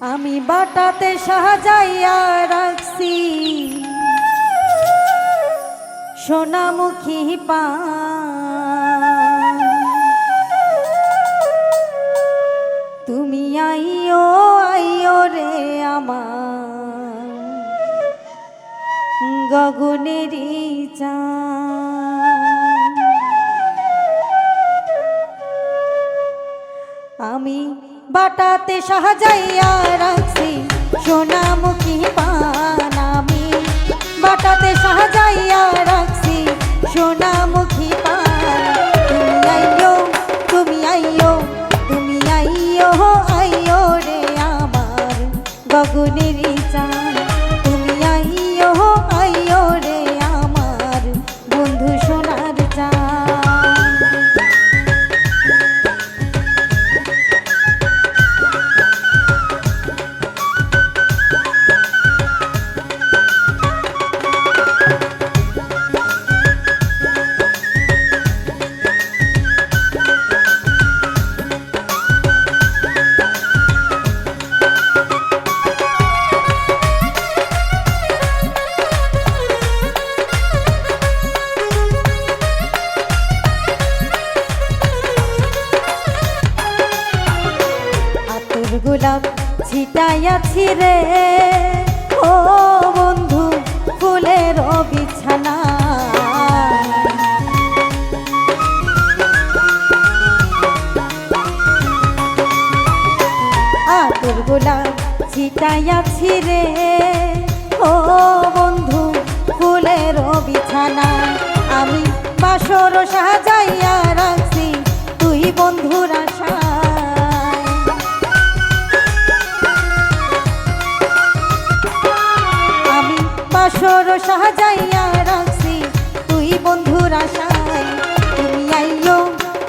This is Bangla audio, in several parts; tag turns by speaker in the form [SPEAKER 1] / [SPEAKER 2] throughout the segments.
[SPEAKER 1] আমি বাটাতে সাজাইয়া রাখছি সোনামুখী পান। তুমি আইও আইও রে আমার গগনেরই চাঁদ। আমি বাটাতে সাজাইয়া রাখছি সোনামুখী পান। আমি বাটাতে সাজাইয়া রাখছি সোনামুখী পান। তুমি আইও তুমি আইও তুমি আইও আইও রে আমার গগনেরই চাঁদ। তুমি আইও আইও রে আমার বন্ধু সোনার চাঁদ। গোলাপ ছিটাইয়াছি রে ও বন্ধু ফুলের বিছানা। আতর গোলাপ ছিটাইয়াছি রে ও বন্ধু ফুলের বিছানা। আমি বাসর সাজাইয়া রাখছি তুই বন্ধুর আশায়। বাসর সাজাইয়া রাখছি তুই বন্ধুর আশায়। তুমি আইও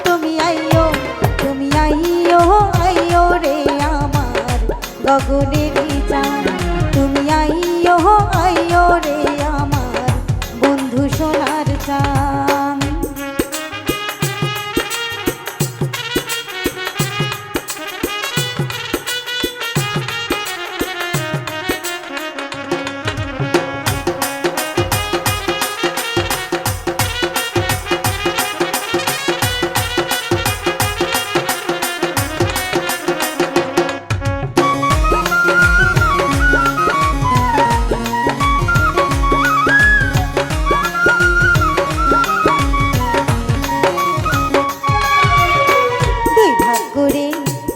[SPEAKER 1] তুমি আইও তুমি আইও আইও রে আমার গগনেরই চাঁদ। তুমি আইও আইও রে আমার বন্ধু সোনার চাঁদ।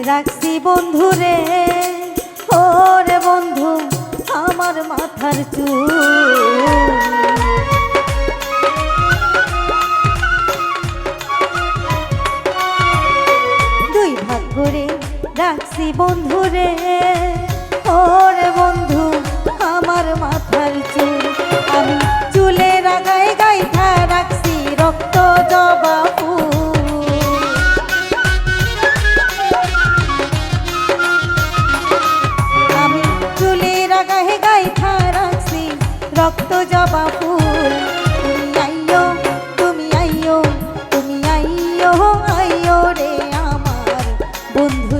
[SPEAKER 1] রাখছি বন্ধুরে ওরে বন্ধু আমার মাথার চুল। দুই ভাগ করে রাখছি বন্ধুরে ওরে বন্ধু আমার মাথার চুল। আমি চুলের আগায় গাইথা রাখছি রক্ত জবা ফুল। রক্ত জবা ফুল। তুমি আইও তুমি আইও তুমি আইও আইও রে আমার বন্ধু